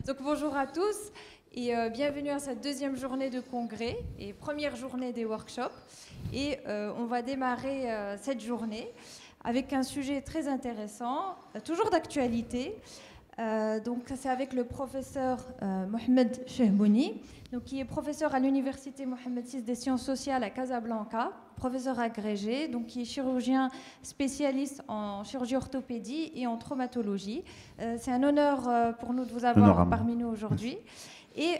Donc bonjour à tous et bienvenue à cette deuxième journée de congrès et première journée des workshops. Et on va démarrer cette journée avec un sujet très intéressant, toujours d'actualité. Donc c'est avec le professeur Mohamed Chehbouni, donc, qui est professeur à l'université Mohamed VI des sciences sociales à Casablanca, professeur agrégé, donc qui est chirurgien spécialiste en chirurgie orthopédie et en traumatologie. C'est un honneur pour nous de vous avoir parmi nous aujourd'hui. Et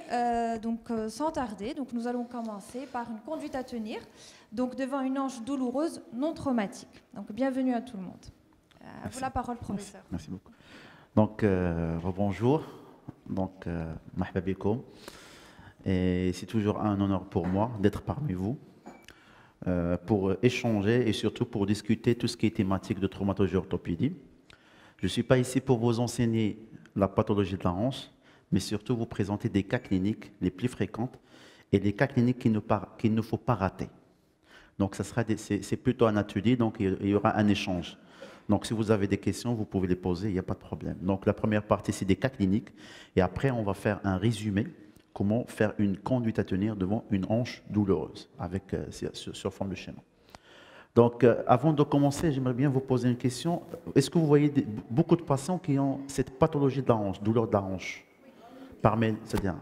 sans tarder, donc, nous allons commencer par une conduite à tenir, donc devant une hanche douloureuse non traumatique. Donc bienvenue à tout le monde. À vous la parole, professeur. Merci beaucoup. Donc, rebonjour. Donc, marhaba bikoum. Et c'est toujours un honneur pour moi d'être parmi vous pour échanger et surtout pour discuter tout ce qui est thématique de traumatologie orthopédie. Je ne suis pas ici pour vous enseigner la pathologie de la hanche, mais surtout vous présenter des cas cliniques les plus fréquents et des cas cliniques qu'il ne faut pas rater. Donc, c'est plutôt un atelier, donc il y aura un échange. Donc, si vous avez des questions, vous pouvez les poser, il n'y a pas de problème. Donc, la première partie, c'est des cas cliniques. Et après, on va faire un résumé, comment faire une conduite à tenir devant une hanche douloureuse, avec, sur forme de schéma. Donc, avant de commencer, j'aimerais bien vous poser une question. Est-ce que vous voyez beaucoup de patients qui ont cette pathologie de la hanche, douleur de la hanche? C'est-à-dire,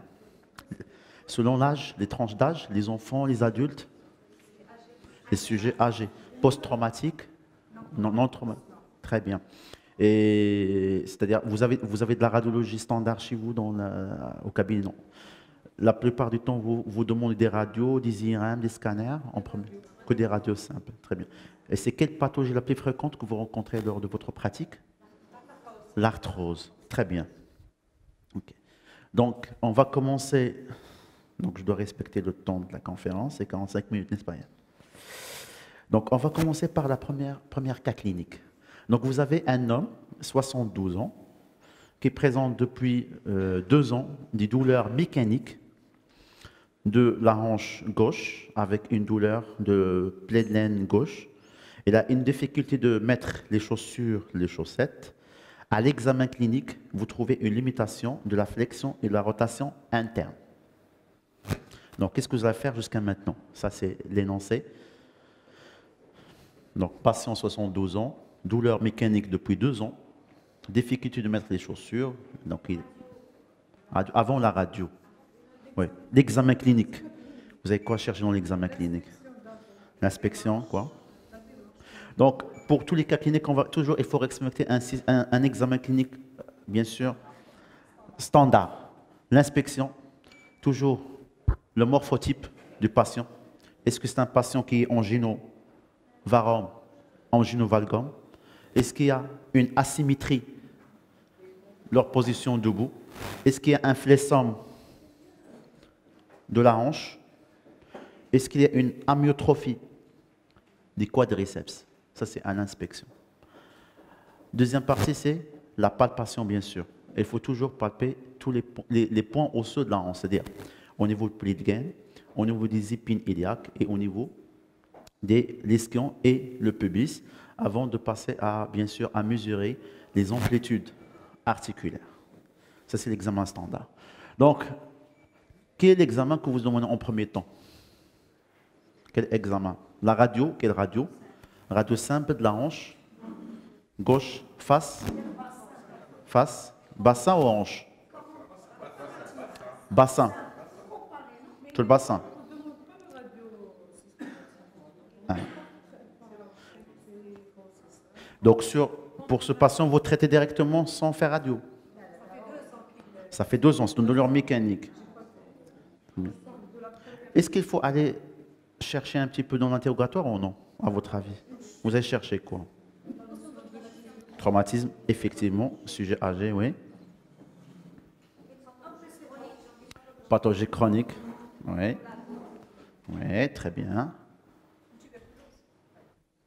selon l'âge, les tranches d'âge, les enfants, les adultes, les sujets âgés, post-traumatiques, non traumatiques. Très bien. Et c'est-à-dire, vous avez de la radiologie standard chez vous au cabinet? Non. La plupart du temps, vous demandez des radios, des IRM, des scanners en premier, que des radios simples. Très bien. Et c'est quelle pathologie la plus fréquente que vous rencontrez lors de votre pratique? L'arthrose. Très bien. Okay. Donc, on va commencer. Donc, je dois respecter le temps de la conférence, c'est 45 minutes, n'est-ce pas? Donc, on va commencer par la première cas clinique. Donc, vous avez un homme, 72 ans, qui présente depuis 2 ans des douleurs mécaniques de la hanche gauche, avec une douleur de plaie de laine gauche. Il a une difficulté de mettre les chaussures, les chaussettes. À l'examen clinique, vous trouvez une limitation de la flexion et de la rotation interne. Donc, qu'est-ce que vous allez faire jusqu'à maintenant? Ça, c'est l'énoncé. Donc, patient 72 ans, douleur mécanique depuis 2 ans, difficulté de mettre les chaussures, donc avant la radio. Oui, l'examen clinique. Vous avez quoi chercher dans l'examen clinique? L'inspection, quoi? Donc, pour tous les cas cliniques, il faut respecter un examen clinique, bien sûr, standard. L'inspection, toujours le morphotype du patient. Est-ce que c'est un patient qui est angino-varome, angino-valgome? Est-ce qu'il y a une asymétrie de leur position debout? Est-ce qu'il y a un flessum de la hanche? Est-ce qu'il y a une amyotrophie des quadriceps? Ça, c'est à l'inspection. Deuxième partie, c'est la palpation, bien sûr. Il faut toujours palper tous les points osseux de la hanche, c'est-à-dire au niveau du pli de gaine, au niveau des épines iliaques et au niveau des ischions et le pubis, avant de passer bien sûr, à mesurer les amplitudes articulaires. Ça, c'est l'examen standard. Donc, quel est l'examen que vous demandez en premier temps? Quel examen? La radio, quelle radio? Radio simple de la hanche, gauche, face, bassin ou hanche? Bassin. Tout le bassin. Ah. Donc, pour ce patient, vous traitez directement sans faire radio? Ça fait 2 ans, c'est une douleur mécanique. Est-ce qu'il faut aller chercher un petit peu dans l'interrogatoire ou non, à votre avis? Vous allez chercher quoi? Traumatisme, effectivement, sujet âgé, oui. Pathologie chronique, oui. Oui, très bien.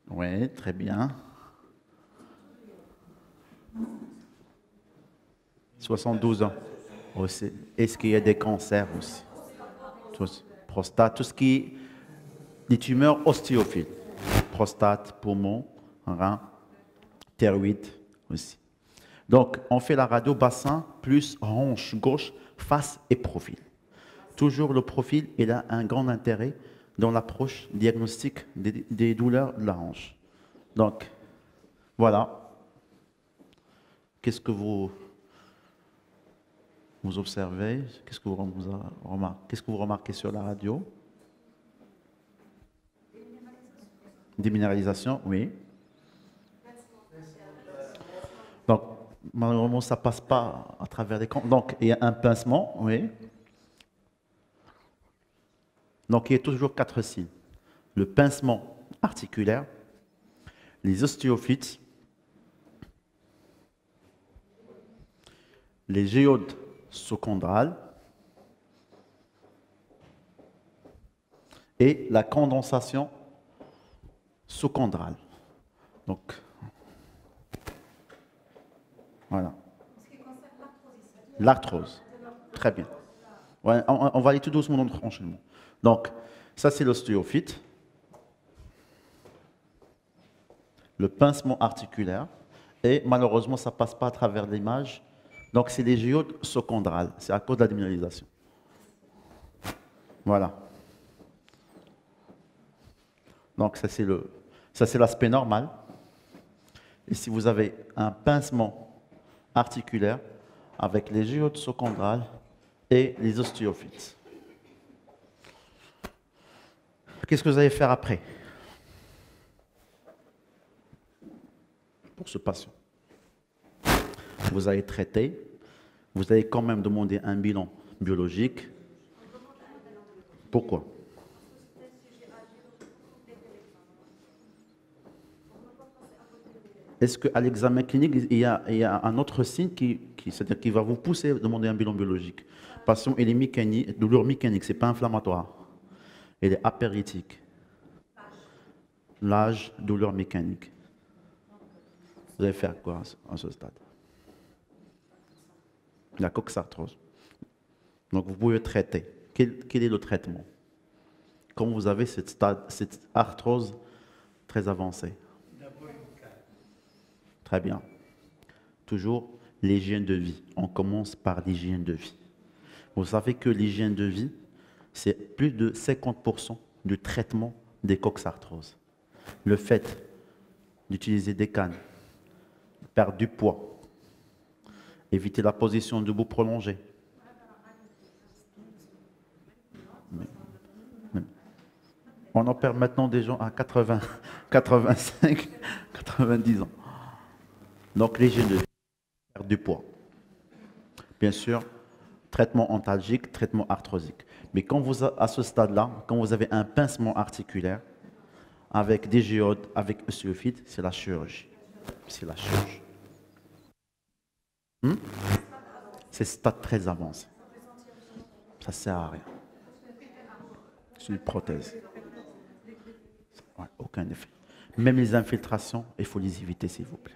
Oui, très bien. 72 ans. Aussi. Est-ce qu'il y a des cancers aussi? Prostate, tout ce qui est des tumeurs ostéophiles. Prostate, poumon, rein, thyroïde aussi. Donc, on fait la radio bassin plus hanche gauche, face et profil. Toujours le profil, il a un grand intérêt dans l'approche diagnostique des douleurs de la hanche. Donc, voilà. Qu'est-ce que vous observez? Qu'est-ce que vous remarquez sur la radio? Déminéralisation, oui. Donc, malheureusement, ça ne passe pas à travers l'écran. Donc, il y a un pincement, oui. Donc, il y a toujours 4 signes. Le pincement articulaire, les ostéophytes, les géodes sous-chondrales et la condensation sous-chondrale. Donc, voilà. L'arthrose. Très bien. Ouais, on va aller tout doucement dans notre enchaînement. Donc, ça c'est l'ostéophyte. Le pincement articulaire. Et malheureusement, ça ne passe pas à travers l'image. Donc, c'est les géodes sous-chondrales. C'est à cause de la déminéralisation. Voilà. Donc, ça c'est l'aspect normal. Et si vous avez un pincement articulaire avec les géodes sous-chondrales et les ostéophytes. Qu'est-ce que vous allez faire après pour ce patient? Vous allez traiter, vous allez quand même demander un bilan biologique. Pourquoi? Est-ce qu'à l'examen clinique, il y a un autre signe c'est-à-dire qui va vous pousser à demander un bilan biologique? Patient, il est mécanique, douleur mécanique, ce n'est pas inflammatoire. Il est apéritique. L'âge, douleur mécanique. Vous allez faire quoi à ce stade? La coxarthrose. Donc vous pouvez traiter. Quel est le traitement? Quand vous avez cette arthrose très avancée. Très bien. Toujours l'hygiène de vie. On commence par l'hygiène de vie. Vous savez que l'hygiène de vie, c'est plus de 50% du traitement des coxarthroses. Le fait d'utiliser des cannes, perdre du poids, éviter la position debout prolongée. On opère maintenant des gens à 80, 85, 90 ans. Donc l'hygiène de vie, perdre du poids. Bien sûr, traitement antalgique, traitement arthrosique. Mais quand vous, à ce stade-là, quand vous avez un pincement articulaire, avec des géodes, avec ostéophytes, c'est la chirurgie. C'est la chirurgie. C'est stade très avancé. Ça ne sert à rien. C'est une prothèse. Ouais, aucun effet. Même les infiltrations, il faut les éviter, s'il vous plaît.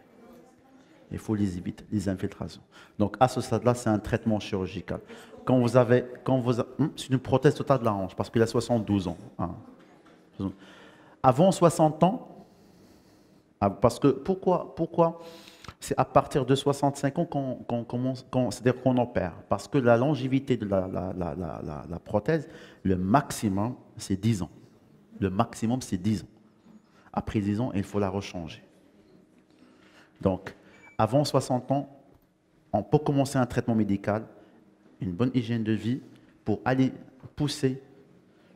Il faut les éviter, les infiltrations. Donc, à ce stade-là, c'est un traitement chirurgical. C'est une prothèse totale de la hanche, parce qu'il a 72 ans. Hein. Avant 60 ans, parce que pourquoi c'est à partir de 65 ans qu'on commence, c'est-à-dire qu'on opère. Parce que la longévité de la prothèse, le maximum, c'est 10 ans. Le maximum, c'est 10 ans. Après 10 ans, il faut la rechanger. Donc, avant 60 ans, on peut commencer un traitement médical, une bonne hygiène de vie, pour aller pousser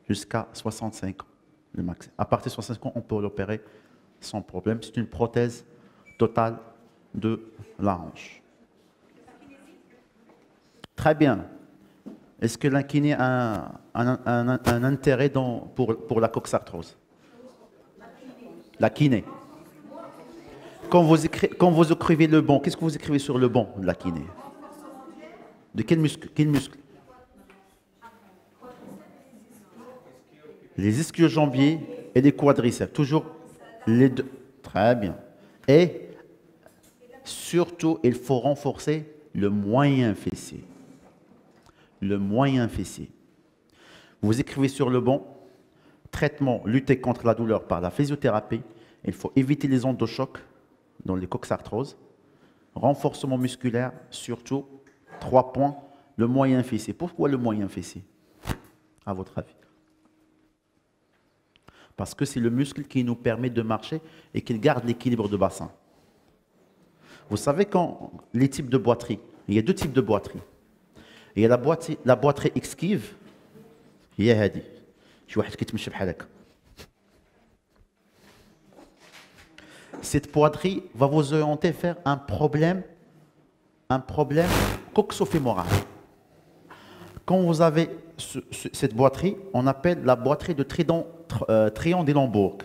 jusqu'à 65 ans, le max. À partir de 65 ans, on peut l'opérer sans problème. C'est une prothèse totale de la hanche. Très bien. Est-ce que la kiné a un intérêt pour la coxarthrose? La kiné. Quand vous écrivez le banc, qu'est-ce que vous écrivez sur le banc de la kiné? De quel muscle? Les ischio-jambiers et les quadriceps. Toujours les deux. Très bien. Et surtout, il faut renforcer le moyen fessier. Le moyen fessier. Vous écrivez sur le banc, traitement, lutter contre la douleur par la physiothérapie. Il faut éviter les ondes de choc dans les coxarthroses. renforcement musculaire, surtout 3 points, le moyen fessier. Pourquoi le moyen fessier, à votre avis? Parce que c'est le muscle qui nous permet de marcher et qui garde l'équilibre de bassin. Vous savez, quand les types de boiterie, il y a 2 types de boiterie. Il y a la boiterie esquive, il y a هذه. شي واحد كيتمشى بحال هكا. Cette boiterie va vous orienter vers un problème coxofémoral. Quand vous avez cette boiterie, on appelle la boiterie de Trion d'Elenbourg.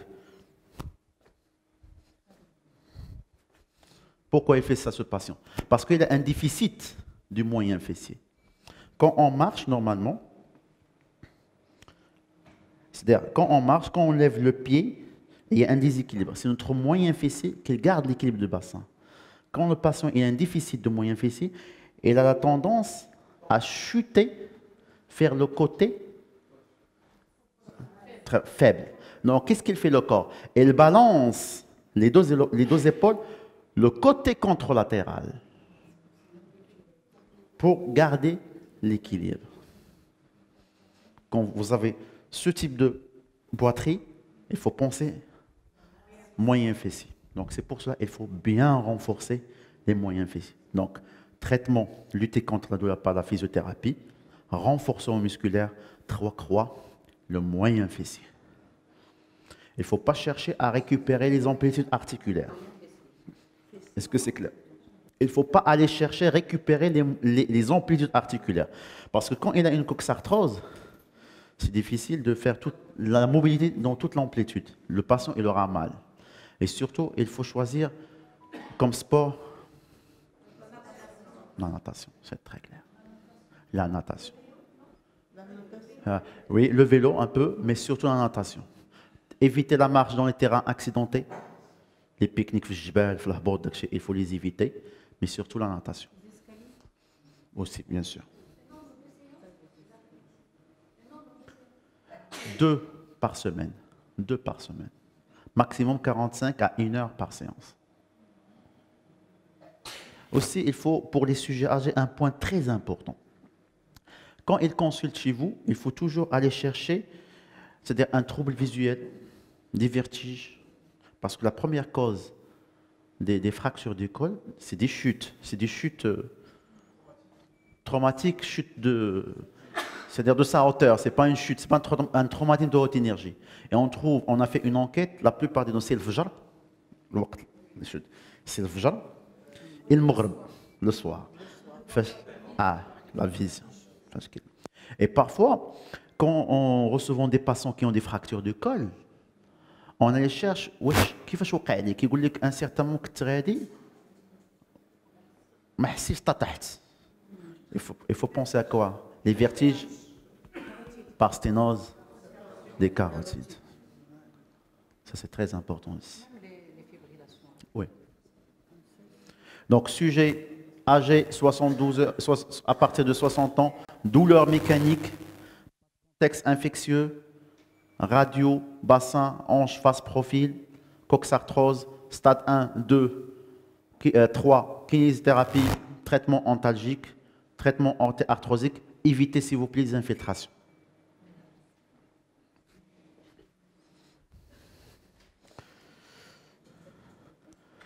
Pourquoi il fait ça, ce patient? Parce qu'il a un déficit du moyen fessier. Quand on marche, normalement, c'est-à-dire quand on marche, quand on lève le pied, il y a un déséquilibre. C'est notre moyen fessier qui garde l'équilibre du bassin. Quand le patient a un déficit de moyen fessier, il a la tendance à chuter vers le côté très faible. Donc, qu'est-ce qu'il fait le corps? Il balance les deux épaules, le côté contralatéral, pour garder l'équilibre. Quand vous avez ce type de boiterie, il faut penser moyen fessier. Donc, c'est pour cela qu'il faut bien renforcer les moyens fessiers. Donc, traitement, lutter contre la douleur par la physiothérapie, renforcement musculaire, 3 croix, le moyen fessier. Il ne faut pas chercher à récupérer les amplitudes articulaires. Est-ce que c'est clair? Il ne faut pas aller chercher à récupérer les amplitudes articulaires. Parce que quand il a une coxarthrose, c'est difficile de faire toute la mobilité dans toute l'amplitude. Le patient, il aura mal. Et surtout, il faut choisir comme sport la natation. C'est très clair. La natation. Oui, le vélo un peu, mais surtout la natation. Éviter la marche dans les terrains accidentés. Les pique-niques, il faut les éviter, mais surtout la natation. Aussi, bien sûr. 2 par semaine. 2 par semaine. Maximum 45 à 1 heure par séance. Aussi, il faut, pour les sujets âgés, un point très important. Quand ils consultent chez vous, il faut toujours aller chercher, c'est-à-dire un trouble visuel, des vertiges, parce que la première cause des fractures du col, c'est des chutes. C'est des chutes traumatiques, c'est-à-dire de sa hauteur. Ce n'est pas une chute, ce n'est pas un traumatisme de haute énergie. Et on a fait une enquête, la plupart des gens, c'est le fajr, c'est le fajr et le maghrib, le soir. La vision. Et parfois, quand on recevons des patients qui ont des fractures du col, on les cherche, كيفاش وقع لك يقول لك un certain moment كنت غادي ما حسيتش تحت. Il faut penser à quoi? Les vertiges par sténose des carotides. Ça, c'est très important ici. Oui. Donc, sujet âgé 72 heures, à partir de 60 ans, douleur mécanique, contexte infectieux, radio, bassin, hanche, face, profil, coxarthrose, stade 1, 2, 3, kinésithérapie, traitement antalgique, traitement anti-arthrosique. Évitez, s'il vous plaît, les infiltrations.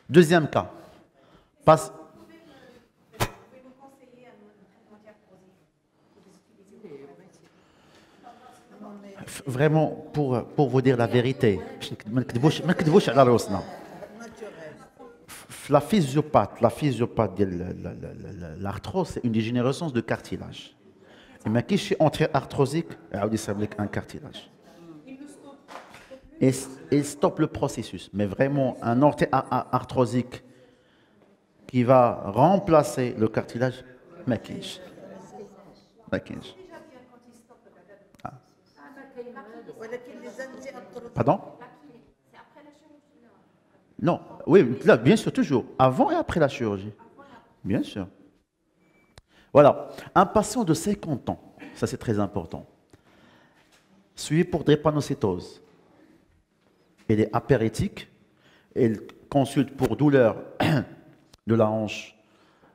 Deuxième cas. Vraiment, pour vous dire la vérité, la physiopathe de l'arthrose, c'est une dégénérescence de cartilage. Et mais qui est anti-arthrosique, un cartilage. Et il stoppe le processus. Mais vraiment, un anti-arthrosique qui va remplacer le cartilage, McKinch. Pardon? Non, oui, là, bien sûr, toujours. Avant et après la chirurgie. Bien sûr. Voilà. Un patient de 50 ans, ça c'est très important, suivi pour drépanocytose. Il est apérétique, il consulte pour douleur de la hanche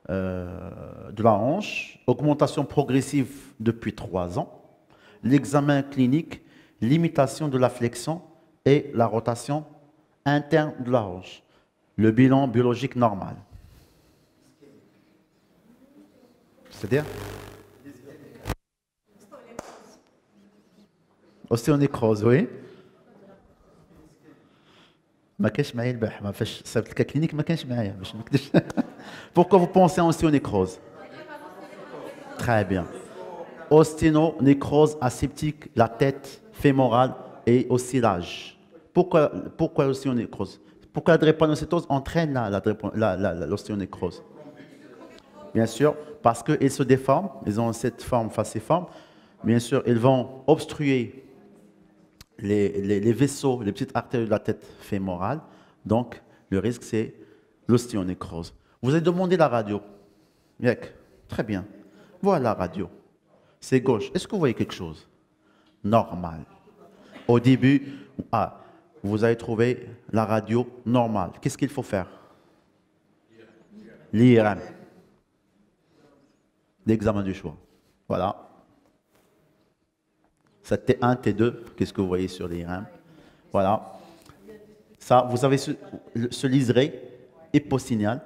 de la hanche, augmentation progressive depuis 3 ans, l'examen clinique, limitation de la flexion et la rotation interne de la hanche. Le bilan biologique normal. C'est-à-dire ostéonécrose, oui. ما كانش معايا البارح ما فاش صيفط لك كلينيك ما كانش معايا باش ما نكذبش. Pourquoi vous pensez en ostéonécrose? Très bien. Ostéonécrose aseptique, la tête fémorale et oscillage. Pourquoi l'ostéonécrose? Pourquoi la drépanocytose entraîne l'ostéonécrose? Bien sûr, parce qu'ils se déforment, ils ont cette forme falciforme. Bien sûr, ils vont obstruer les vaisseaux, les petites artères de la tête fémorale. Donc, le risque, c'est l'ostéonécrose. Vous avez demandé la radio. Yek. Très bien. Voilà la radio. C'est gauche. Est-ce que vous voyez quelque chose? Normal. Au début, vous avez trouvé la radio normale. Qu'est-ce qu'il faut faire? L'IRM. L'examen du choix. Voilà. Ça, T1, T2, qu'est-ce que vous voyez sur l'IRM? Voilà. Ça, vous avez ce liseré hyposignal.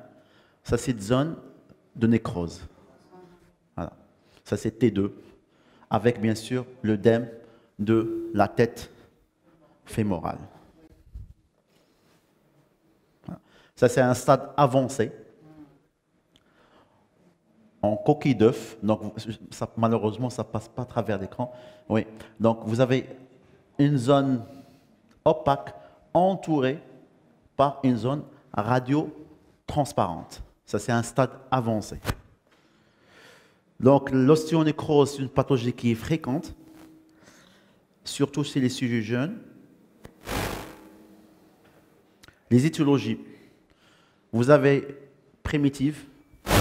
Ça, c'est une zone de nécrose. Voilà. Ça, c'est T2, avec bien sûr l'œdème de la tête fémorale. Voilà. Ça, c'est un stade avancé. En coquille d'œuf, donc ça, malheureusement ça ne passe pas à travers l'écran. Oui, donc vous avez une zone opaque entourée par une zone radio-transparente. Ça c'est un stade avancé. Donc l'ostéonécrose, c'est une pathologie qui est fréquente, surtout chez les sujets jeunes. Les étiologies, vous avez primitive.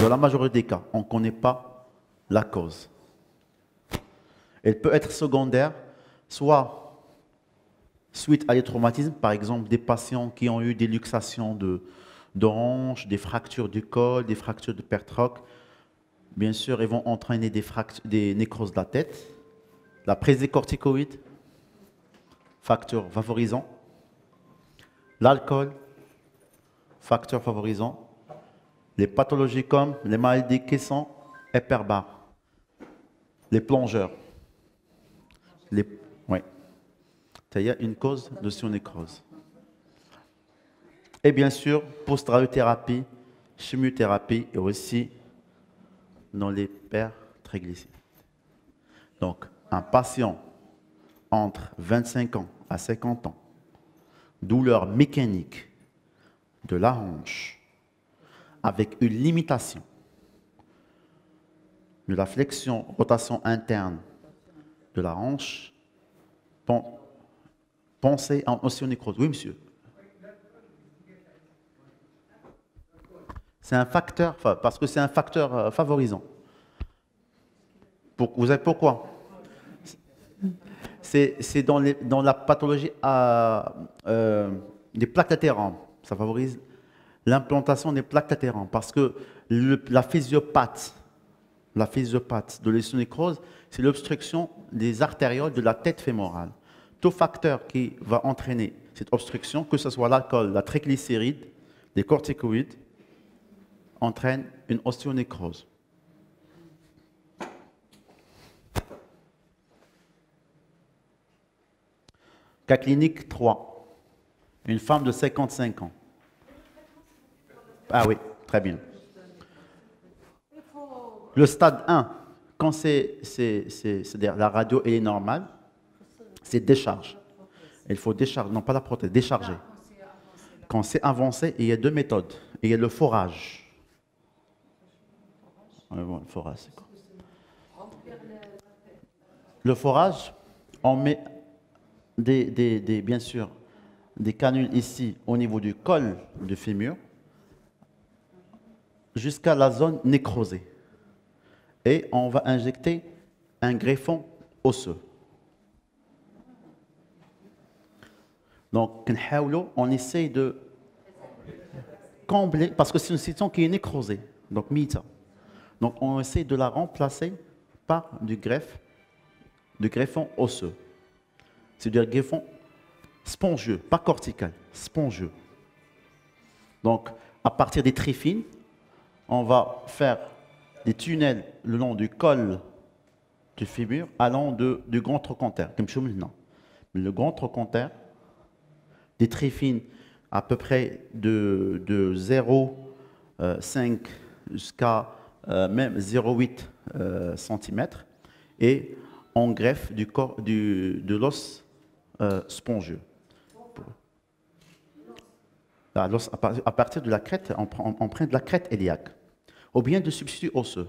Dans la majorité des cas, on ne connaît pas la cause. Elle peut être secondaire, soit suite à des traumatismes, par exemple des patients qui ont eu des luxations de hanches, des fractures du col, des fractures de pertroc. Bien sûr, ils vont entraîner des nécroses de la tête. La prise des corticoïdes, facteur favorisant. L'alcool, facteur favorisant. Les pathologies comme les maladies qui sont hyperbares, les plongeurs. Oui. Il y a une cause d'ostéonécrose. Et bien sûr, post-radiothérapie, chimiothérapie et aussi dans l'hypertriglycéride. Donc, un patient entre 25 ans à 50 ans, douleur mécanique de la hanche, avec une limitation de la flexion, rotation interne de la hanche, pensez en ostéonécrose. Oui, monsieur. C'est un facteur, parce que c'est un facteur favorisant. Vous savez pourquoi? C'est dans la pathologie des plaques latérales. Ça favorise l'implantation des plaques latérales, parce que la physiopathe de l'ostéonécrose, c'est l'obstruction des artérioles de la tête fémorale. Tout facteur qui va entraîner cette obstruction, que ce soit l'alcool, la triglycéride, les corticoïdes, entraîne une ostéonécrose. Cas clinique 3. Une femme de 55 ans. Ah oui, très bien. Le stade 1, quand c'est-à-dire la radio elle est normale, c'est décharge. Il faut décharger, non pas la prothèse, décharger. Quand c'est avancé, il y a deux méthodes. Il y a le forage. Bon, le forage, c'est quoi? Le forage, on met bien sûr des canules ici au niveau du col du fémur jusqu'à la zone nécrosée. Et on va injecter un greffon osseux. Donc, on essaye de combler, parce que c'est une situation qui est nécrosée. Donc mita. Donc on essaie de la remplacer par du greffon osseux. C'est-à-dire greffon spongieux, pas cortical, spongieux. Donc à partir des tréphines, on va faire des tunnels le long du col du fémur allant du grand trochanter. Le grand trochanter, des tréphines à peu près de 0,5 jusqu'à même 0,8 cm et on greffe de l'os spongieux. À partir de la crête, on prend de la crête iliaque ou bien de substitut osseux.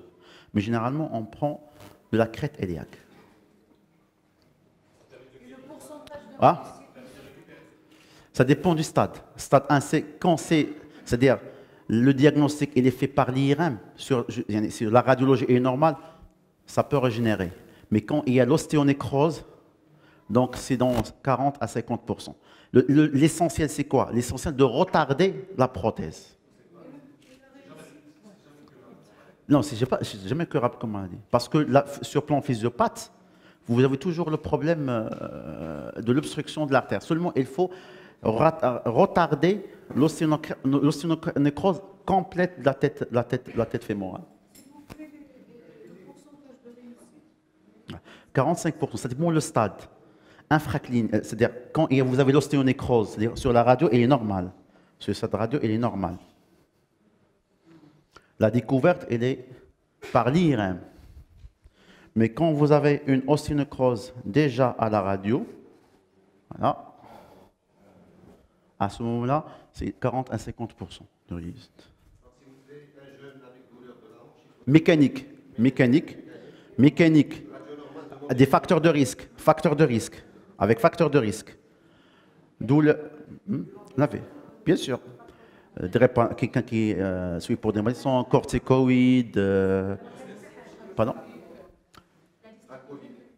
Mais généralement, on prend de la crête iliaque. Ah, ça dépend du stade. Stade 1, c'est-à-dire le diagnostic il est fait par l'IRM, sur la radiologie est normale, ça peut régénérer. Mais quand il y a l'ostéonécrose, donc c'est dans 40 à 50%. L'essentiel, c'est quoi? L'essentiel de retarder la prothèse. Non, c'est jamais curable comme maladie. Parce que sur plan physiopathe, vous avez toujours le problème de l'obstruction de l'artère. Seulement, il faut retarder l'ostéonécrose complète de la tête fémorale. 45%, ça dépend le stade. Infracline, c'est-à-dire quand vous avez l'ostéonécrose, c'est-à-dire sur la radio, elle est normale. Sur cette radio, elle est normale. La découverte, elle est par l'IRM. Mais quand vous avez une ostéonécrose déjà à la radio, voilà, à ce moment-là, c'est 40 à 50% de risque. Mécanique. Des facteurs de risque. Avec facteurs de risque. D'où le... Bien sûr. Quelqu'un qui suit pour des médicaments, corticoïdes, pardon,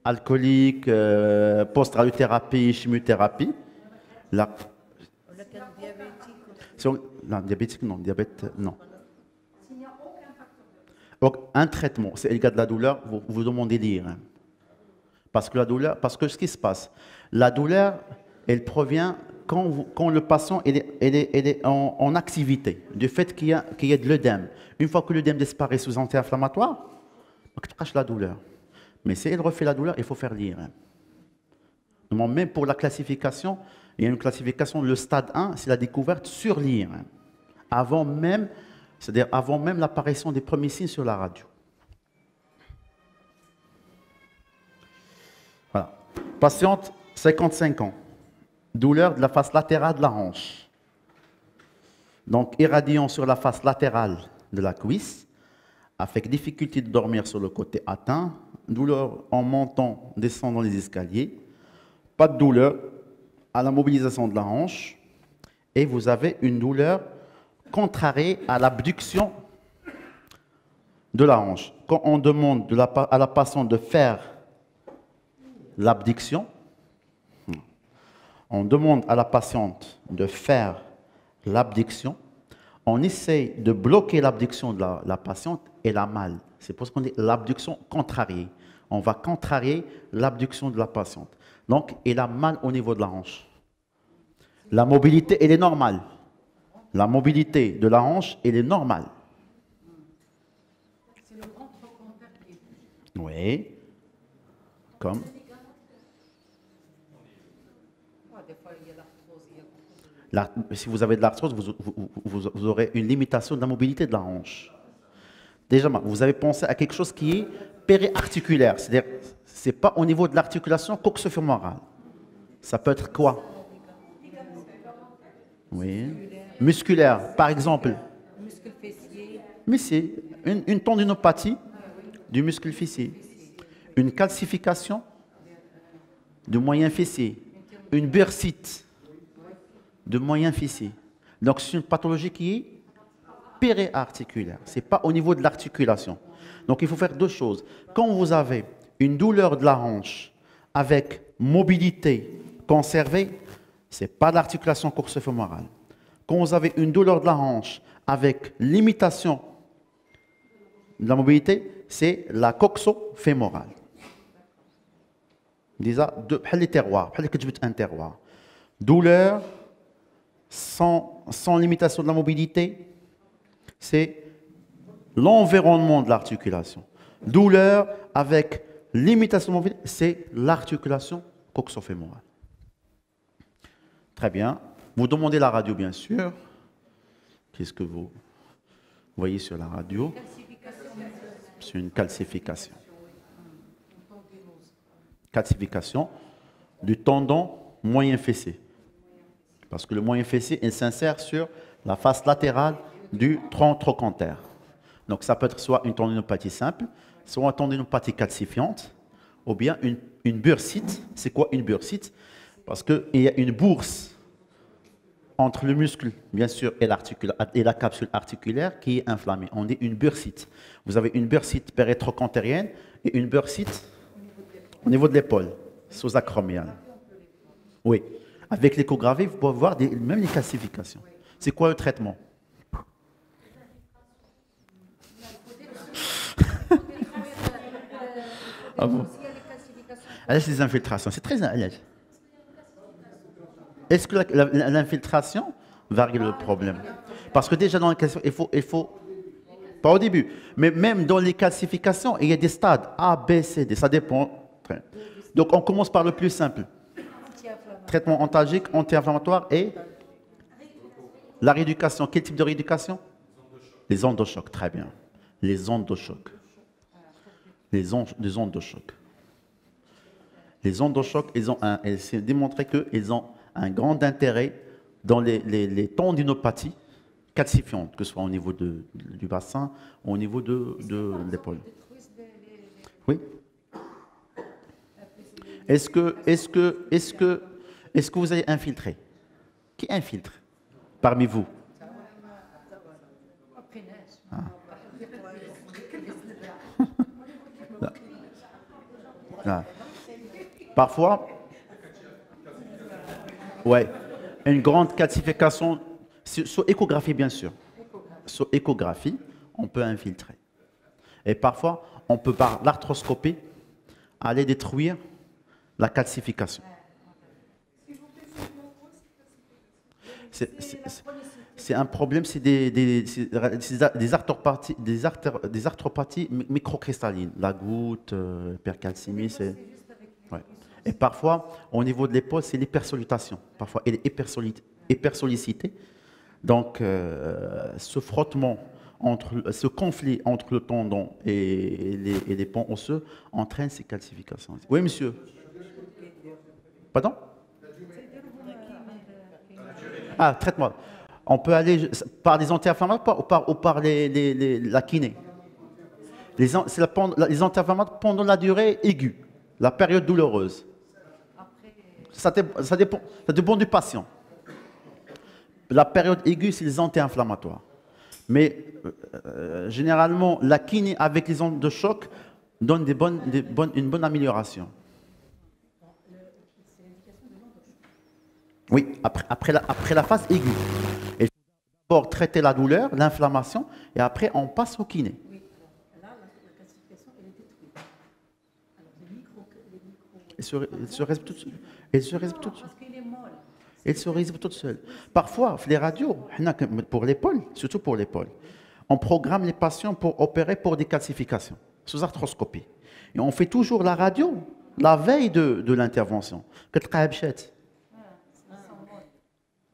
alcoolique, post-radiothérapie, chimiothérapie. Non, diabétique, non. Diabète, non. Donc, un traitement, c'est le cas de la douleur, vous demandez d'IRM. Parce que ce qui se passe, la douleur, elle provient quand le patient est en activité, du fait qu'il y a de l'œdème. Une fois que l'œdème disparaît sous anti-inflammatoire, tu caches la douleur. Mais si elle refait la douleur, il faut faire l'IRM. Même pour la classification, il y a une classification, le stade 1, c'est la découverte sur l'IRM. Avant même l'apparition des premiers signes sur la radio. Voilà. Patiente, 55 ans. Douleur de la face latérale de la hanche. Donc, irradiant sur la face latérale de la cuisse, avec difficulté de dormir sur le côté atteint, douleur en montant, descendant les escaliers, pas de douleur à la mobilisation de la hanche, et vous avez une douleur contrariée à l'abduction de la hanche. Quand on demande à la patiente de faire l'abduction, on essaie de bloquer l'abduction de la patiente et la mal. C'est pour ça qu'on dit l'abduction contrariée. On va contrarier l'abduction de la patiente. Donc, elle a mal au niveau de la hanche. La mobilité, elle est normale. La mobilité de la hanche, elle est normale. C'est le grand trochanter qui est... Oui. Comme... Si vous avez de l'arthrose, vous aurez une limitation de la mobilité de la hanche. Déjà, vous avez pensé à quelque chose qui est périarticulaire, c'est-à-dire, ce n'est pas au niveau de l'articulation coxo-fémorale. Ça peut être quoi? Oui. Musculaire, par exemple. Muscle fessier. Mais c'est une tendinopathie du muscle fessier. Une calcification du moyen fessier. Une bursite de moyen fessier. Donc, c'est une pathologie qui est périarticulaire. Ce n'est pas au niveau de l'articulation. Donc, il faut faire deux choses. Quand vous avez une douleur de la hanche avec mobilité conservée, ce n'est pas l'articulation coxo-fémorale. Quand vous avez une douleur de la hanche avec limitation de la mobilité, c'est la coxo-fémorale. Déjà, les terroirs, un terroir. Douleur, sans limitation de la mobilité, c'est l'environnement de l'articulation. Douleur avec limitation de la mobilité, c'est l'articulation coxo-fémorale. Très bien. Vous demandez la radio, bien sûr. Qu'est-ce que vous voyez sur la radio? C'est une calcification. Calcification du tendon moyen fessé. Parce que le moyen fessé, il s'insère sur la face latérale du tronc trochanter. Donc ça peut être soit une tendinopathie simple, soit une tendinopathie calcifiante, ou bien une bursite. C'est quoi une bursite? Parce qu'il y a une bourse entre le muscle, bien sûr, et la capsule articulaire qui est inflammée. On dit une bursite. Vous avez une bursite péritrochantérienne et une bursite au niveau de l'épaule, sous-acromiale. Oui. Avec l'échographie, vous pouvez voir même les calcifications. C'est quoi le traitement? Ah bon? C'est des infiltrations. C'est très allège. Est-ce que l'infiltration va régler le problème? Parce que déjà dans les calcifications, il faut pas au début, mais même dans les calcifications, il y a des stades A, B, C, D. Ça dépend. Donc on commence par le plus simple. Traitement antalgique, anti-inflammatoire et la rééducation. Quel type de rééducation? Les ondes de choc, très bien. Les ondes de choc. Les ondes de choc. Les ondes de choc, c'est démontré qu'ils ont un grand intérêt dans les tendinopathies calcifiantes, que ce soit au niveau du bassin ou au niveau de l'épaule. Oui. Est-ce que vous avez infiltré? Qui infiltre parmi vous? Ah. Ah. Parfois, ouais, une grande calcification, sur échographie bien sûr. Sur échographie, on peut infiltrer. Et parfois, on peut par l'arthroscopie aller détruire la calcification. C'est un problème, c'est des arthropathies microcristallines. La goutte, l'hypercalcémie, c'est... Ouais. Et parfois, au niveau de l'épaule, c'est l'hypersollicitation. Parfois, elle est hypersollicitée. Donc, ce frottement, ce conflit entre le tendon et les ponts osseux entraîne ces calcifications. Oui, monsieur? Pardon? Ah, traitement. On peut aller par des anti-inflammatoires ou par la kiné. Les anti-inflammatoires pendant la durée aiguë, la période douloureuse. Ça dépend du patient. La période aiguë, c'est les anti-inflammatoires. Mais généralement, la kiné avec les ondes de choc donne une bonne amélioration. Oui, après la phase aiguë. Il faut d'abord traiter la douleur, l'inflammation, et après on passe au kiné. Oui, là, la calcification, elle est détruite. Alors, les micros... Elle se résout toute seule. Elle se résout toute seule. Parce qu'elle est molle. Elle se résout toute seule. Parfois, les radios, pour l'épaule, surtout pour l'épaule, on programme les patients pour opérer pour des calcifications, sous arthroscopie. Et on fait toujours la radio la veille de l'intervention.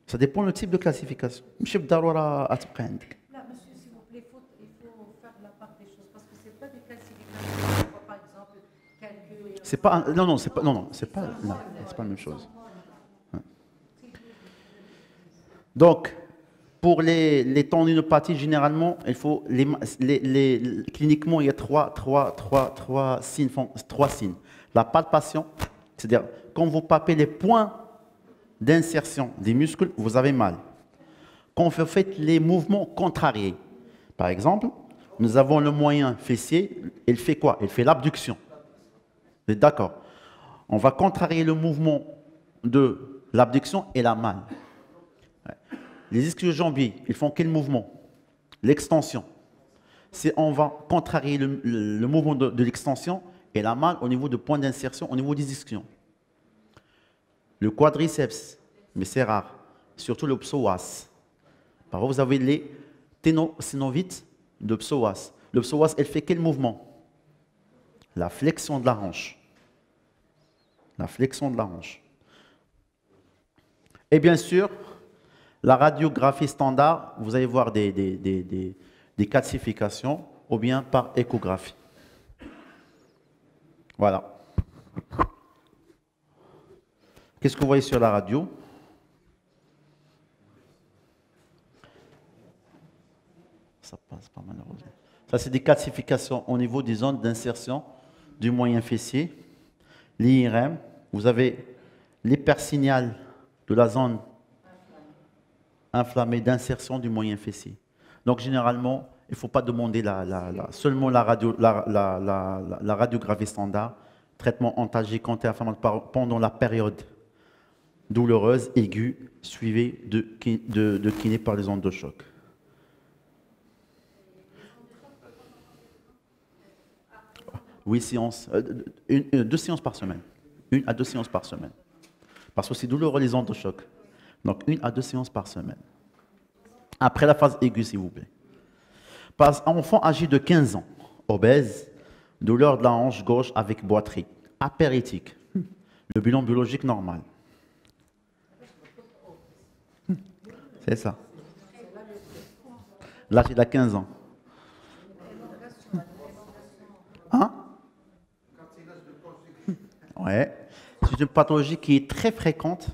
Ça dépend du type de classification. ماشي بالضروره تبقى عندك. لا monsieur s'il vous plaît, il faut faire la part des choses parce que c'est pas des classifications. Par exemple, quelques... C'est pas c'est pas la même chose. Ouais. Donc pour les tendinopathies généralement, il faut cliniquement il y a trois signes. La palpation, c'est-à-dire quand vous palpez les points d'insertion des muscles, vous avez mal. Quand vous faites les mouvements contrariés, par exemple, nous avons le moyen fessier, il fait quoi? Il fait l'abduction. Vous êtes d'accord? On va contrarier le mouvement de l'abduction et la mal. Les ischio-jambiers, ils font quel mouvement? L'extension. On va contrarier le mouvement de l'extension et la malle au niveau du point d'insertion, au niveau des ischions. Le quadriceps, mais c'est rare, surtout le psoas. Parfois, vous avez les ténosynovites de psoas. Le psoas, elle fait quel mouvement? La flexion de la hanche. La flexion de la hanche. Et bien sûr, la radiographie standard, vous allez voir des calcifications ou bien par échographie. Voilà. Qu'est-ce que vous voyez sur la radio? Ça passe pas malheureusement. Ça, c'est des calcifications au niveau des zones d'insertion du moyen fessier. L'IRM, vous avez l'hypersignal de la zone inflammée d'insertion du moyen fessier. Donc, généralement, il ne faut pas demander seulement la radiographie standard, traitement antalgique anti-inflammatoire pendant la période douloureuse, aiguë, suivie de kiné par les ondes de choc. Oui, séances, 2 séances par semaine. 1 à 2 séances par semaine. Parce que c'est douloureux les ondes de choc. Donc 1 à 2 séances par semaine. Après la phase aiguë, s'il vous plaît. Par enfant âgé de 15 ans, obèse, douleur de la hanche gauche avec boiterie, apéritique, le bilan biologique normal. C'est ça. Là, il a 15 ans. Hein? Ouais. C'est une pathologie qui est très fréquente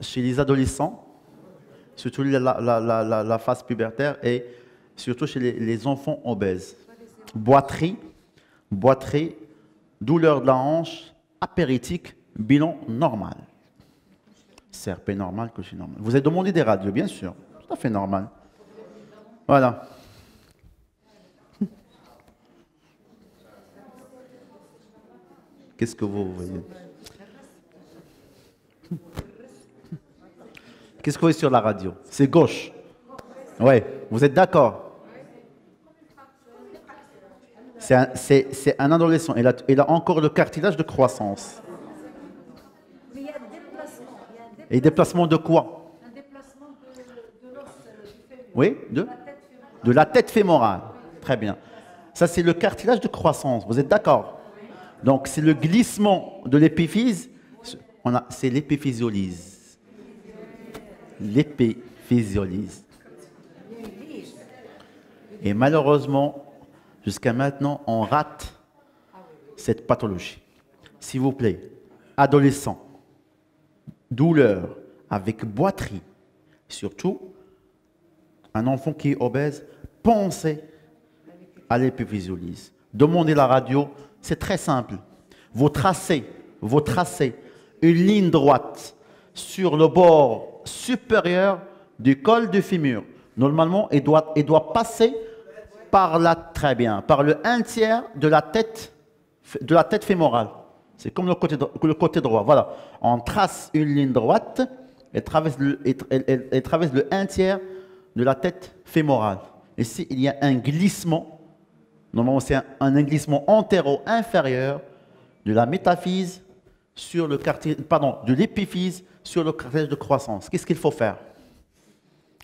chez les adolescents, surtout la phase pubertaire et surtout chez les enfants obèses. Boiterie, douleur de la hanche, apéritique, bilan normal. CRP normal, coché normal. Vous avez demandé des radios, bien sûr. Tout à fait normal. Voilà. Qu'est-ce que vous voyez? Qu'est-ce que vous voyez sur la radio? C'est gauche. Oui, vous êtes d'accord? C'est un adolescent. Il a encore le cartilage de croissance. Mais il y a un déplacement. Et déplacement de quoi? Un déplacement de l'os du fémur. Oui, de la tête fémorale. Très bien. Ça, c'est le cartilage de croissance. Vous êtes d'accord? Donc, c'est le glissement de l'épiphyse. C'est l'épiphysiolyse. L'épiphysiolyse. Et malheureusement, jusqu'à maintenant, on rate cette pathologie. S'il vous plaît, adolescent, douleur avec boiterie, surtout un enfant qui est obèse, pensez à l'épiphysiolyse. Demandez la radio, c'est très simple. Vous tracez une ligne droite sur le bord supérieur du col du fémur. Normalement, il doit passer par le 1/3 de la tête fémorale. C'est comme le côté droit. Voilà. On trace une ligne droite et traverse le 1/3 de la tête fémorale. Ici, il y a un glissement. Normalement, c'est un glissement antéro-inférieur de la métaphyse sur le de l'épiphyse sur le cartilage de croissance. Qu'est-ce qu'il faut faire?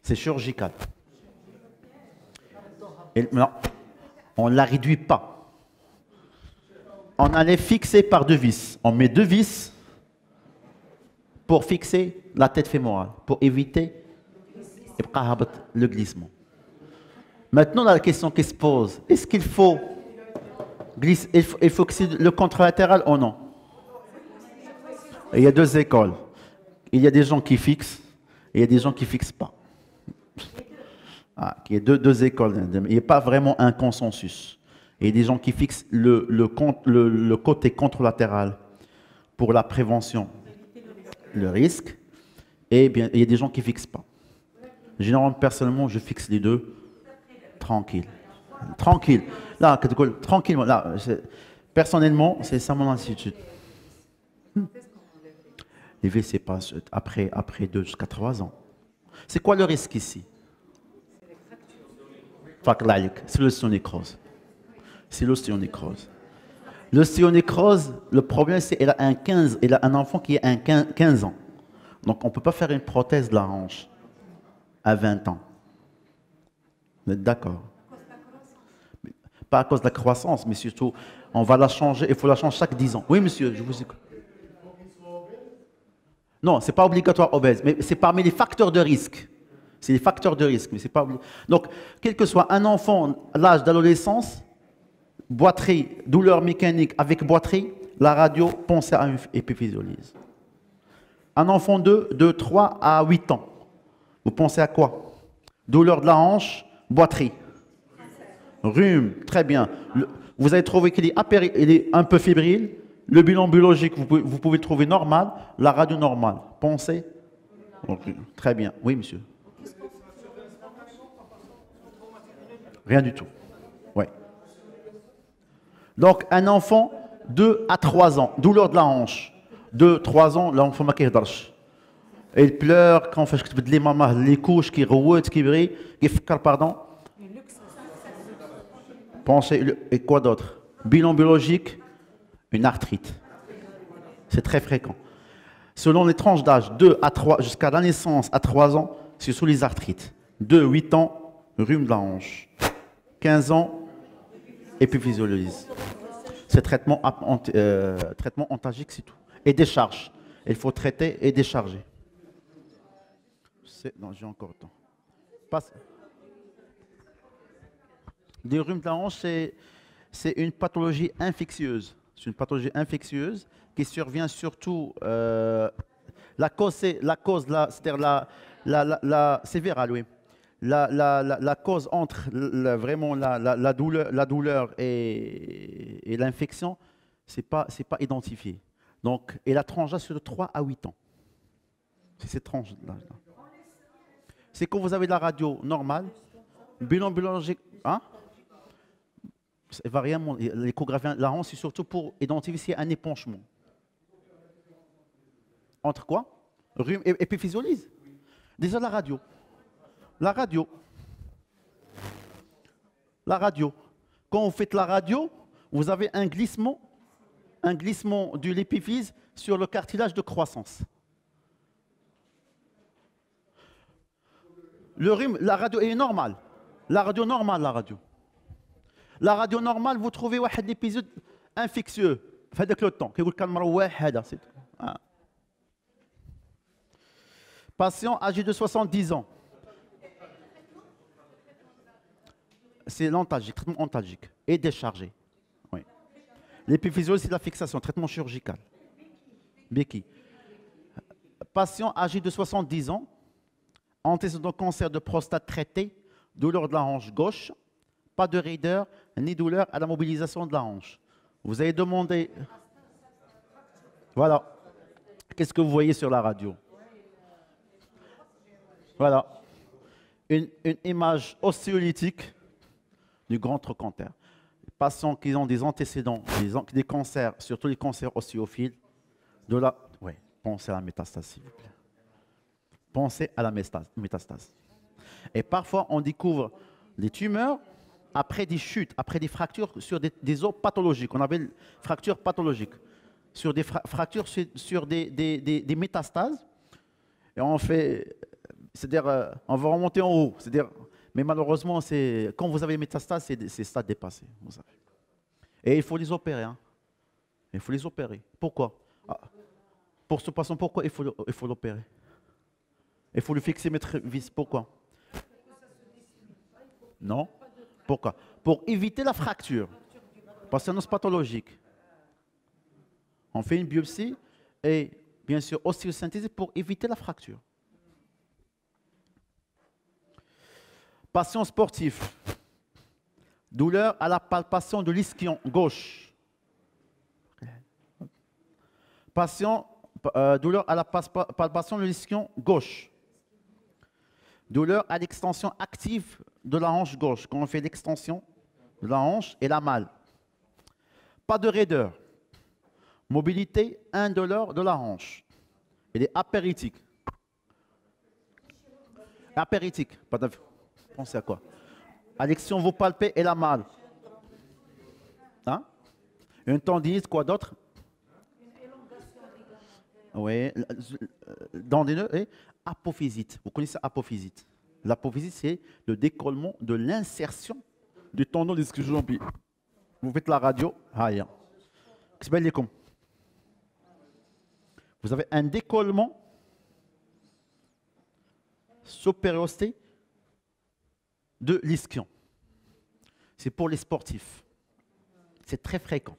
C'est chirurgical. Non, on ne la réduit pas. On allait fixer par 2 vis. On met 2 vis pour fixer la tête fémorale, pour éviter le glissement. Maintenant, la question qui se pose, est-ce qu'il faut fixer le contralatéral ou non? Il y a 2 écoles. Il y a des gens qui fixent et il y a des gens qui ne fixent pas. Il y a deux écoles. Il n'y a pas vraiment un consensus. Il y a des gens qui fixent le côté contralatéral pour la prévention, le risque, et bien, il y a des gens qui ne fixent pas. Généralement, personnellement, je fixe les deux. Tranquille. Là, tranquillement. Là, personnellement, c'est ça mon attitude. Les WC passent après 2 jusqu'à 3 ans. C'est quoi le risque ici? C'est l'ostéonécrose. C'est l'ostéonécrose. L'ostéonécrose, le problème, c'est qu'elle a un enfant qui a 15 ans. Donc, on ne peut pas faire une prothèse de la hanche à 20 ans. Vous êtes d'accord? Pas à cause de la croissance, mais surtout, on va la changer, il faut la changer chaque 10 ans. Oui, monsieur, je vous écoute. Non, ce n'est pas obligatoire obèse, mais c'est parmi les facteurs de risque. C'est les facteurs de risque, mais c'est pas obligatoire. Donc, quel que soit un enfant, l'âge d'adolescence, boiterie, douleur mécanique avec boiterie, la radio, pensez à une épiphysiolyse. Un enfant de 3 à 8 ans, vous pensez à quoi? Douleur de la hanche, boiterie. Rhume, très bien. Vous avez trouvé qu'il est un peu fébrile. Le bilan biologique, vous pouvez le trouver normal. La radio normale. Pensez. Okay. Très bien. Oui, monsieur. Rien du tout. Oui. Donc, un enfant 2 à 3 ans, douleur de la hanche. 2-3 ans, l'enfant ma كيهضرش. Il pleure quand فاش كتبدل لي ماما les couches qui روت كيبغي كيفكر pardon. Pensez, et quoi d'autre? Bilan biologique, une arthrite. C'est très fréquent. Selon les tranches d'âge, 2 à 3, jusqu'à la naissance à 3 ans, c'est sous les arthrites. 2, 8 ans, rhume de la hanche. 15 ans, épiphysiolyse. C'est traitement antalgique, c'est tout. Et décharge. Il faut traiter et décharger. Non, j'ai encore le temps. Les rhumes de la hanche, c'est une pathologie infectieuse. C'est une pathologie infectieuse qui survient surtout. La cause, c'est-à-dire c'est viral, oui. La cause entre vraiment la douleur et l'infection, c'est pas identifié. Donc, et la tranche d'âge, c'est de 3 à 8 ans. C'est cette tranche d'âge. C'est quand vous avez la radio normale, bilan biologique, hein? L'échographie, la hanche, c'est surtout pour identifier un épanchement. Entre quoi? Rhume et épiphysiolyse. Déjà la radio. La radio. Quand vous faites la radio, vous avez un glissement de l'épiphyse sur le cartilage de croissance. Le rhume, la radio est normale. La radio normale, la radio. La radio normale, vous trouvez un épisode infectieux. Faites le temps. Patient âgé de 70 ans. C'est l'antalgique, traitement antalgique et déchargé. Oui. L'épiphysiologie, c'est la fixation, traitement chirurgical. Béquille. Patient âgé de 70 ans, antécédent cancer de prostate traité, douleur de la hanche gauche, pas de raideur ni douleur à la mobilisation de la hanche. Vous avez demandé. Voilà. Qu'est-ce que vous voyez sur la radio? Voilà. Une image ostéolytique du grand trochanter. Les patients qui ont des antécédents, des cancers, surtout les cancers ostéophiles, oui, pensez à la métastase, s'il vous plaît. Pensez à la métastase. Et parfois, on découvre des tumeurs après des chutes, après des fractures sur des os pathologiques. On appelle fractures pathologiques. Sur des fractures sur des métastases. Et on fait, c'est-à-dire, on va remonter en haut. C'est-à-dire, mais malheureusement, quand vous avez des métastases, c'est stade dépassé. Vous savez. Et il faut les opérer. Hein. Il faut les opérer. Pourquoi? Pour ce patient, pourquoi il faut l'opérer? Il faut le fixer, mettre vis. Pourquoi? Non. Pourquoi? Pour éviter la fracture. Parce que c'est un os pathologique. On fait une biopsie et bien sûr ostéosynthèse pour éviter la fracture. Patient sportif. Douleur à la palpation de l'ischio gauche. Patient, douleur à la palpation de l'ischio gauche. Douleur à l'extension active de la hanche gauche. Quand on fait l'extension de la hanche, elle a mal. Pas de raideur. Mobilité indolore de la hanche. Elle est apéritique. Apéritique. Pensez à quoi? Alex, si on vous palpez, elle a mal. Hein? Une tendinite, quoi d'autre? Oui, dans des nœuds, et apophysite. Vous connaissez apophysite? L'apophysite, c'est le décollement de l'insertion du tendon de l'ischio-jambier. Vous faites la radio, aïe. Vous avez un décollement supériorité de l'ischio. C'est pour les sportifs. C'est très fréquent.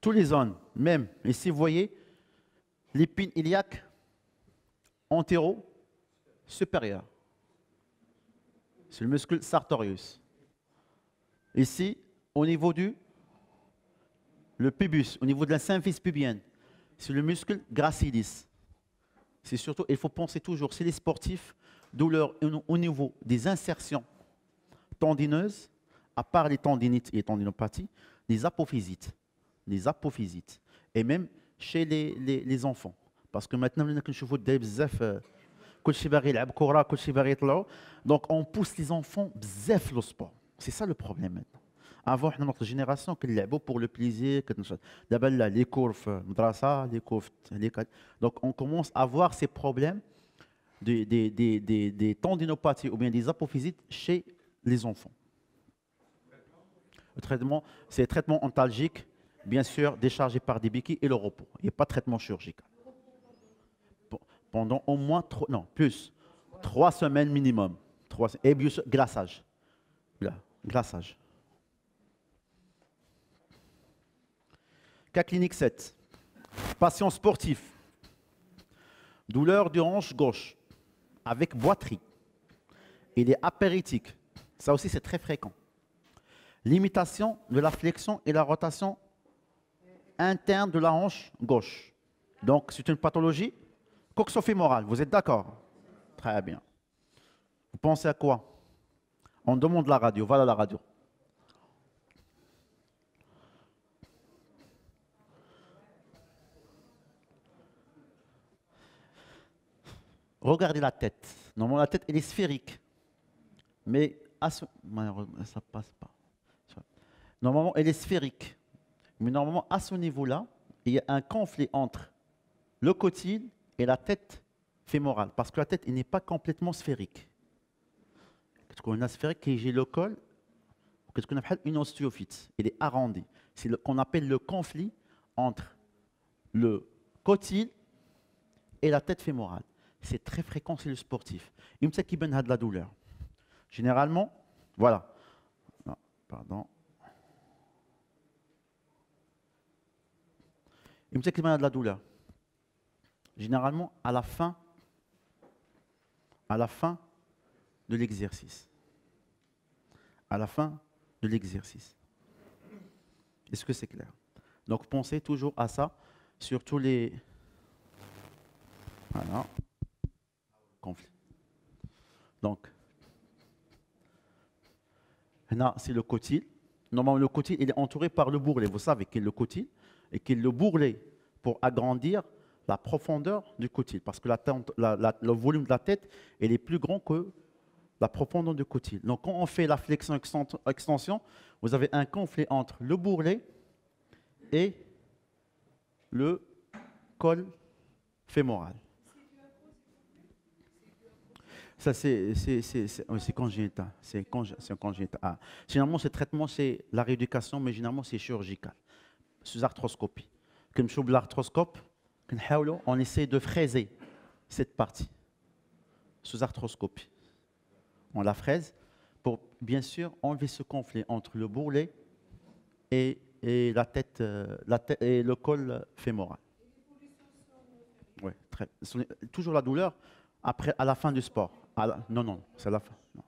Tous les zones, même ici, vous voyez, l'épine iliaque antéro-supérieure. C'est le muscle sartorius. Ici, au niveau le pubis, au niveau de la symphyse pubienne, c'est le muscle gracilis. C'est surtout, il faut penser toujours, c'est les sportifs, douleur au niveau des insertions tendineuses, à part les tendinites et les tendinopathies, les apophysites. Les apophysites. Et même chez les enfants. Parce que maintenant, donc on pousse les enfants bzef le sport. C'est ça le problème maintenant. Avant, notre génération, qui l'a pour le plaisir, d'abord les cours madrasa, les cours. Donc on commence à voir ces problèmes des tendinopathies ou bien des apophysites chez les enfants. Le traitement, c'est traitement antalgique, bien sûr, déchargé par des béquilles et le repos. Il n'y a pas de traitement chirurgical. Pendant au moins 3 semaines minimum. Et bien sûr, glaçage. Là, glaçage. Cas clinique 7. Patient sportif. Douleur de hanche gauche avec boiterie. Il est apéritique. Ça aussi, c'est très fréquent. Limitation de la flexion et la rotation interne de la hanche gauche. Donc, c'est une pathologie coxofémorale. Vous êtes d'accord? Très bien. Vous pensez à quoi? On demande la radio. Voilà la radio. Regardez la tête. Normalement, la tête, elle est sphérique. Mais malheureusement, ça ne passe pas. Normalement, elle est sphérique. Mais normalement, à ce niveau-là, il y a un conflit entre le cotyle et la tête fémorale. Parce que la tête n'est pas complètement sphérique. Qu'est-ce qu'on a sphérique? J'ai le col. Qu'est-ce qu'on appelle une ostéophyte? Il est arrondi. C'est ce qu'on appelle le conflit entre le cotyle et la tête fémorale. C'est très fréquent chez le sportif. Il me sait qu'il y a de la douleur. Généralement, voilà. Non, pardon. Il me sait qu'il y a de la douleur. Généralement, à la fin de l'exercice. À la fin de l'exercice. Est-ce que c'est clair? Donc, pensez toujours à ça, surtout les... Voilà. Conflit. Donc, là, c'est le cotyle. Normalement, le cotyle, il est entouré par le bourrelet. Vous savez qu'il est le cotyle et qu'il est le bourrelet pour agrandir la profondeur du cotyle. Parce que le volume de la tête, il est plus grand que la profondeur du cotyle. Donc, quand on fait la flexion-extension, vous avez un conflit entre le bourrelet et le col fémoral. Ça, c'est congénital. C'est congénital. Ah. Généralement, ce traitement, c'est la rééducation, mais généralement, c'est chirurgical. Sous arthroscopie. Comme je l'arthroscope, on essaie de fraiser cette partie. Sous arthroscopie. On la fraise pour, bien sûr, enlever ce conflit entre le bourrelet et la tête et le col fémoral. Ouais, toujours la douleur après, à la fin du sport. Non, c'est à la fin. Non,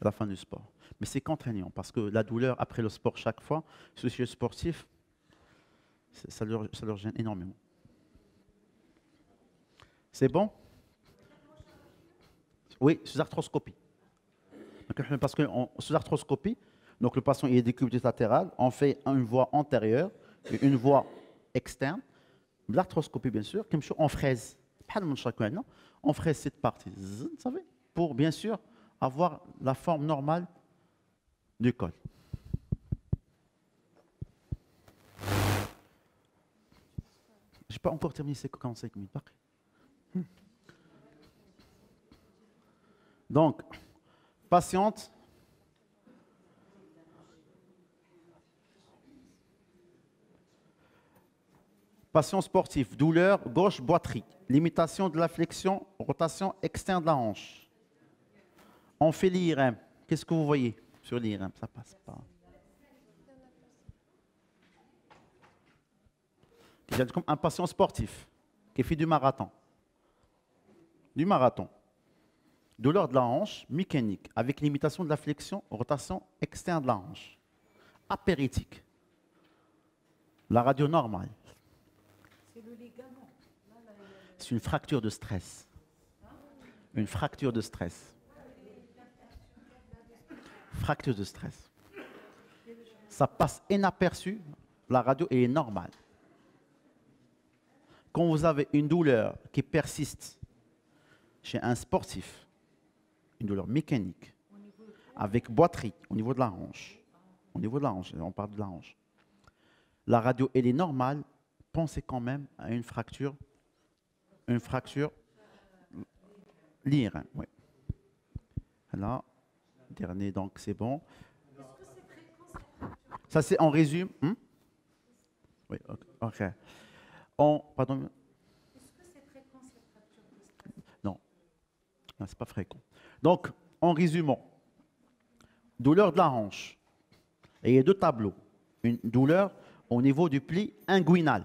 à la fin du sport. Mais c'est contraignant parce que la douleur après le sport chaque fois, chez le sportif, ça leur gêne énormément. C'est bon? Oui, sous arthroscopie. Parce que sous arthroscopie, donc le patient est décubitus latéral, on fait une voie antérieure et une voie externe. L'arthroscopie, bien sûr, comme on fraise. On fraise cette partie, vous savez, pour bien sûr avoir la forme normale du col. Je n'ai pas encore terminé ces 45 minutes. Donc, patiente. Patient sportif, douleur, gauche, boiterie. Limitation de la flexion, rotation externe de la hanche. On fait l'IRM. Qu'est-ce que vous voyez sur l'IRM? Ça passe pas. Comme un patient sportif qui fait du marathon. Du marathon. Douleur de la hanche, mécanique, avec limitation de la flexion, rotation externe de la hanche. Apéritique. La radio normale. C'est le ligament. C'est une fracture de stress. Une fracture de stress. Fracture de stress. Ça passe inaperçu. La radio est normale. Quand vous avez une douleur qui persiste chez un sportif, une douleur mécanique, avec boiterie au niveau de la hanche, au niveau de la hanche, on parle de la hanche, la radio, elle est normale, pensez quand même à une fracture l'IRM, oui. Là, dernier, donc c'est bon. Ça c'est en résumé. Oui, ok. Pardon. Est-ce que c'est fréquent cette fracture de stress? Non, c'est pas fréquent. Donc, en résumant, douleur de la hanche. Et il y a deux tableaux. Une douleur au niveau du pli inguinal.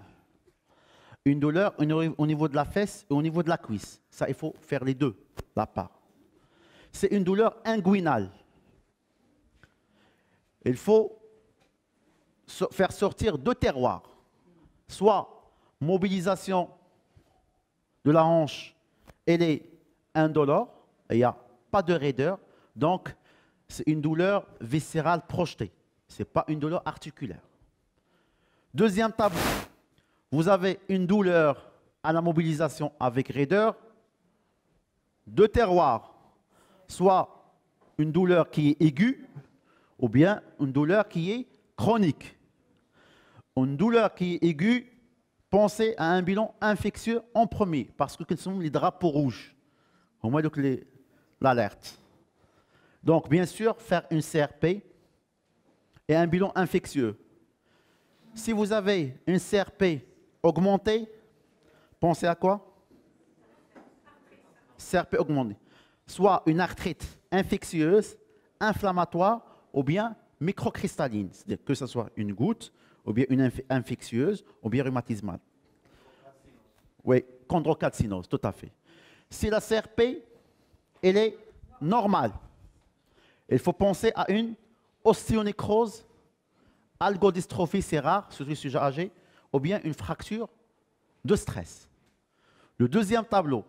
Une douleur au niveau de la fesse et au niveau de la cuisse. Ça, il faut faire les deux, la part. C'est une douleur inguinale. Il faut faire sortir deux terroirs. Soit mobilisation de la hanche, elle est indolore, il n'y a pas de raideur, donc c'est une douleur viscérale projetée. Ce n'est pas une douleur articulaire. Deuxième tableau, vous avez une douleur à la mobilisation avec raideur, deux terroirs, soit une douleur qui est aiguë, ou bien une douleur qui est chronique. Une douleur qui est aiguë, pensez à un bilan infectieux en premier, parce que quels sont les drapeaux rouges? Au moins donc l'alerte. Donc, bien sûr, faire une CRP et un bilan infectieux. Si vous avez une CRP augmentée, pensez à quoi? CRP augmentée. Soit une arthrite infectieuse, inflammatoire, ou bien microcristalline. C'est-à-dire que ce soit une goutte, ou bien une infectieuse, ou bien rhumatismale. Oui, chondrocalcinose, tout à fait. Si la CRP, elle est normale, il faut penser à une ostéonécrose, algodystrophie, c'est rare, sur les sujets âgés, ou bien une fracture de stress. Le deuxième tableau,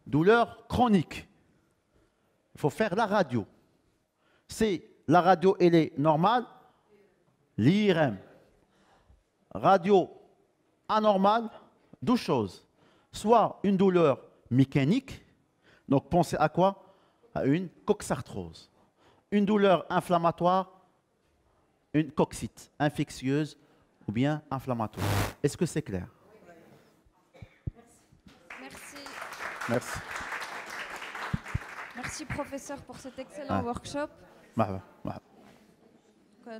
douleur chronique. Il faut faire la radio. Si la radio, elle est normale, l'IRM. Radio anormale, deux choses. Soit une douleur mécanique, donc pensez à quoi? À une coxarthrose. Une douleur inflammatoire, une coxite infectieuse ou bien inflammatoire. Est-ce que c'est clair? Merci. Merci. Merci professeur pour cet excellent workshop.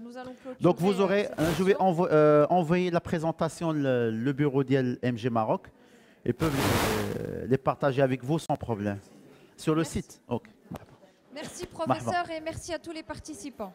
Nous allons clôturer. Donc vous aurez, cette je vais session. envoyer la présentation, le bureau d'ILMG Maroc. Ils peuvent les partager avec vous sans problème. Sur le site. Okay. Merci professeur et merci à tous les participants.